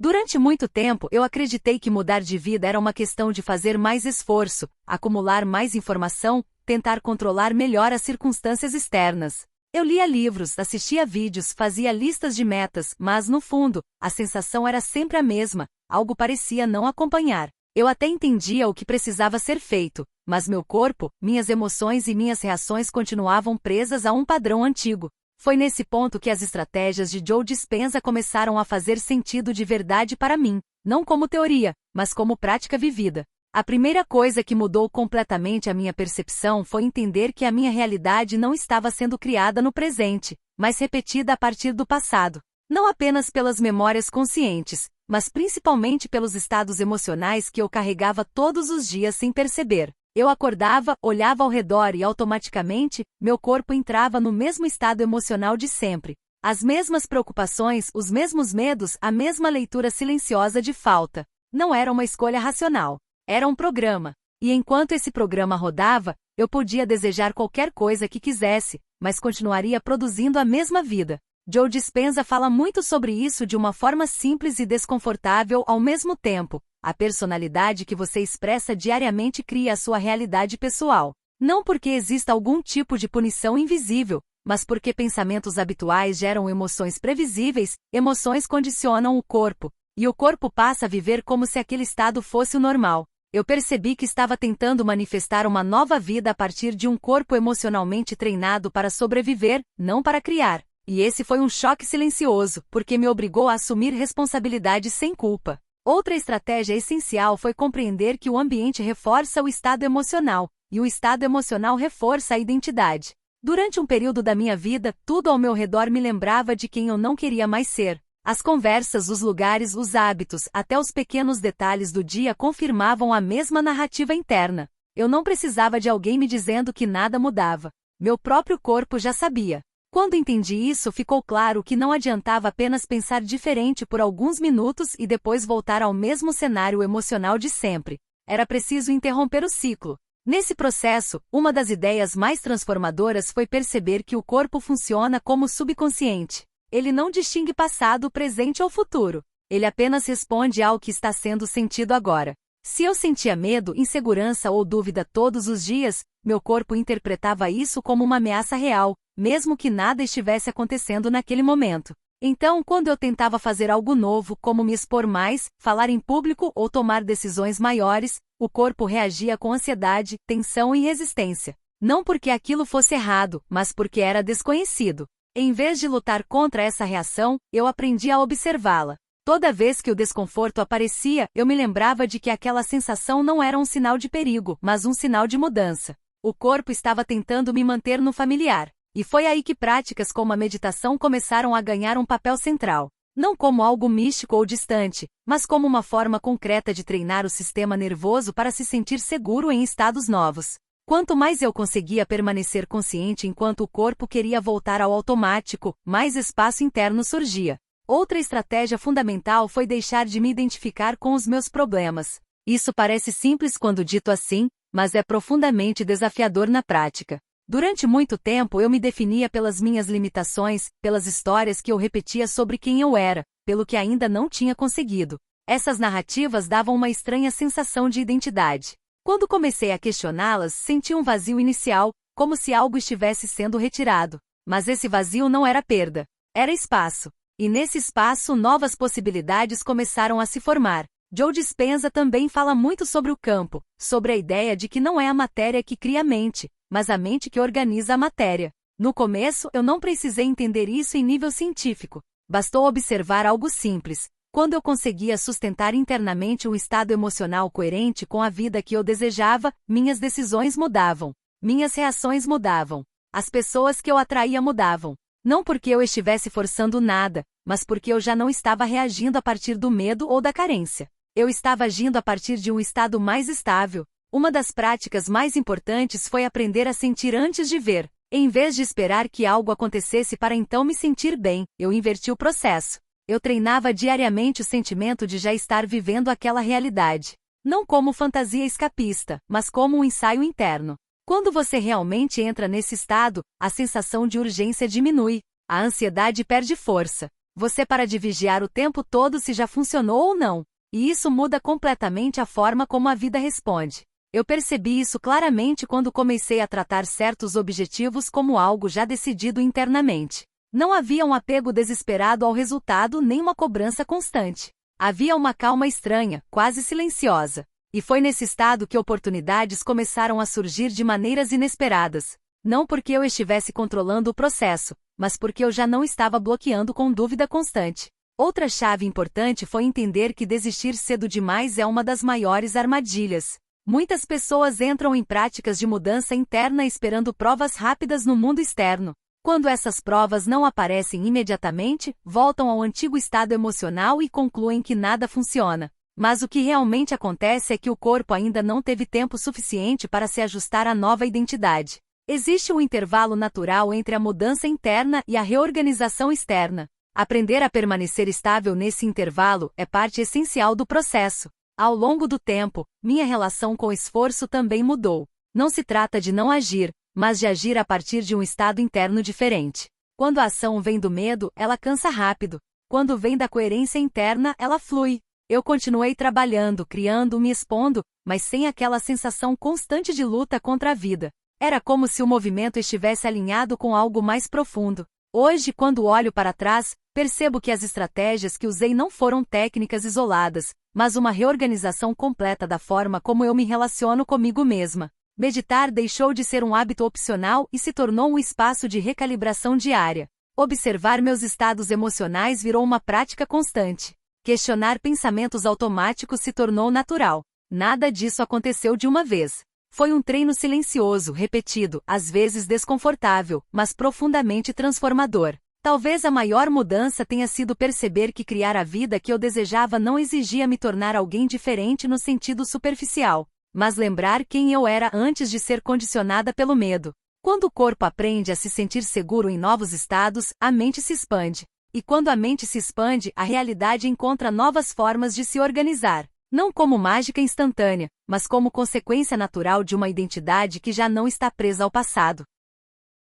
Durante muito tempo eu acreditei que mudar de vida era uma questão de fazer mais esforço, acumular mais informação, tentar controlar melhor as circunstâncias externas. Eu lia livros, assistia vídeos, fazia listas de metas, mas no fundo, a sensação era sempre a mesma, algo parecia não acompanhar. Eu até entendia o que precisava ser feito, mas meu corpo, minhas emoções e minhas reações continuavam presas a um padrão antigo. Foi nesse ponto que as estratégias de Joe Dispenza começaram a fazer sentido de verdade para mim, não como teoria, mas como prática vivida. A primeira coisa que mudou completamente a minha percepção foi entender que a minha realidade não estava sendo criada no presente, mas repetida a partir do passado. Não apenas pelas memórias conscientes, mas principalmente pelos estados emocionais que eu carregava todos os dias sem perceber. Eu acordava, olhava ao redor e automaticamente, meu corpo entrava no mesmo estado emocional de sempre. As mesmas preocupações, os mesmos medos, a mesma leitura silenciosa de falta. Não era uma escolha racional. Era um programa. E enquanto esse programa rodava, eu podia desejar qualquer coisa que quisesse, mas continuaria produzindo a mesma vida. Joe Dispenza fala muito sobre isso de uma forma simples e desconfortável ao mesmo tempo. A personalidade que você expressa diariamente cria a sua realidade pessoal. Não porque exista algum tipo de punição invisível, mas porque pensamentos habituais geram emoções previsíveis, emoções condicionam o corpo, e o corpo passa a viver como se aquele estado fosse o normal. Eu percebi que estava tentando manifestar uma nova vida a partir de um corpo emocionalmente treinado para sobreviver, não para criar. E esse foi um choque silencioso, porque me obrigou a assumir responsabilidade sem culpa. Outra estratégia essencial foi compreender que o ambiente reforça o estado emocional, e o estado emocional reforça a identidade. Durante um período da minha vida, tudo ao meu redor me lembrava de quem eu não queria mais ser. As conversas, os lugares, os hábitos, até os pequenos detalhes do dia confirmavam a mesma narrativa interna. Eu não precisava de alguém me dizendo que nada mudava. Meu próprio corpo já sabia. Quando entendi isso, ficou claro que não adiantava apenas pensar diferente por alguns minutos e depois voltar ao mesmo cenário emocional de sempre. Era preciso interromper o ciclo. Nesse processo, uma das ideias mais transformadoras foi perceber que o corpo funciona como subconsciente. Ele não distingue passado, presente ou futuro. Ele apenas responde ao que está sendo sentido agora. Se eu sentia medo, insegurança ou dúvida todos os dias, meu corpo interpretava isso como uma ameaça real, mesmo que nada estivesse acontecendo naquele momento. Então, quando eu tentava fazer algo novo, como me expor mais, falar em público ou tomar decisões maiores, o corpo reagia com ansiedade, tensão e resistência. Não porque aquilo fosse errado, mas porque era desconhecido. Em vez de lutar contra essa reação, eu aprendi a observá-la. Toda vez que o desconforto aparecia, eu me lembrava de que aquela sensação não era um sinal de perigo, mas um sinal de mudança. O corpo estava tentando me manter no familiar. E foi aí que práticas como a meditação começaram a ganhar um papel central. Não como algo místico ou distante, mas como uma forma concreta de treinar o sistema nervoso para se sentir seguro em estados novos. Quanto mais eu conseguia permanecer consciente enquanto o corpo queria voltar ao automático, mais espaço interno surgia. Outra estratégia fundamental foi deixar de me identificar com os meus problemas. Isso parece simples quando dito assim, mas é profundamente desafiador na prática. Durante muito tempo eu me definia pelas minhas limitações, pelas histórias que eu repetia sobre quem eu era, pelo que ainda não tinha conseguido. Essas narrativas davam uma estranha sensação de identidade. Quando comecei a questioná-las, senti um vazio inicial, como se algo estivesse sendo retirado. Mas esse vazio não era perda, era espaço. E nesse espaço novas possibilidades começaram a se formar. Joe Dispenza também fala muito sobre o campo, sobre a ideia de que não é a matéria que cria a mente, mas a mente que organiza a matéria. No começo, eu não precisei entender isso em nível científico. Bastou observar algo simples. Quando eu conseguia sustentar internamente um estado emocional coerente com a vida que eu desejava, minhas decisões mudavam. Minhas reações mudavam. As pessoas que eu atraía mudavam. Não porque eu estivesse forçando nada, mas porque eu já não estava reagindo a partir do medo ou da carência. Eu estava agindo a partir de um estado mais estável. Uma das práticas mais importantes foi aprender a sentir antes de ver. Em vez de esperar que algo acontecesse para então me sentir bem, eu inverti o processo. Eu treinava diariamente o sentimento de já estar vivendo aquela realidade. Não como fantasia escapista, mas como um ensaio interno. Quando você realmente entra nesse estado, a sensação de urgência diminui, a ansiedade perde força. Você para de vigiar o tempo todo se já funcionou ou não. E isso muda completamente a forma como a vida responde. Eu percebi isso claramente quando comecei a tratar certos objetivos como algo já decidido internamente. Não havia um apego desesperado ao resultado nem uma cobrança constante. Havia uma calma estranha, quase silenciosa. E foi nesse estado que oportunidades começaram a surgir de maneiras inesperadas. Não porque eu estivesse controlando o processo, mas porque eu já não estava bloqueando com dúvida constante. Outra chave importante foi entender que desistir cedo demais é uma das maiores armadilhas. Muitas pessoas entram em práticas de mudança interna esperando provas rápidas no mundo externo. Quando essas provas não aparecem imediatamente, voltam ao antigo estado emocional e concluem que nada funciona. Mas o que realmente acontece é que o corpo ainda não teve tempo suficiente para se ajustar à nova identidade. Existe um intervalo natural entre a mudança interna e a reorganização externa. Aprender a permanecer estável nesse intervalo é parte essencial do processo. Ao longo do tempo, minha relação com o esforço também mudou. Não se trata de não agir, mas de agir a partir de um estado interno diferente. Quando a ação vem do medo, ela cansa rápido. Quando vem da coerência interna, ela flui. Eu continuei trabalhando, criando, me expondo, mas sem aquela sensação constante de luta contra a vida. Era como se o movimento estivesse alinhado com algo mais profundo. Hoje, quando olho para trás, percebo que as estratégias que usei não foram técnicas isoladas, mas uma reorganização completa da forma como eu me relaciono comigo mesma. Meditar deixou de ser um hábito opcional e se tornou um espaço de recalibração diária. Observar meus estados emocionais virou uma prática constante. Questionar pensamentos automáticos se tornou natural. Nada disso aconteceu de uma vez. Foi um treino silencioso, repetido, às vezes desconfortável, mas profundamente transformador. Talvez a maior mudança tenha sido perceber que criar a vida que eu desejava não exigia me tornar alguém diferente no sentido superficial, mas lembrar quem eu era antes de ser condicionada pelo medo. Quando o corpo aprende a se sentir seguro em novos estados, a mente se expande. E quando a mente se expande, a realidade encontra novas formas de se organizar. Não como mágica instantânea, mas como consequência natural de uma identidade que já não está presa ao passado.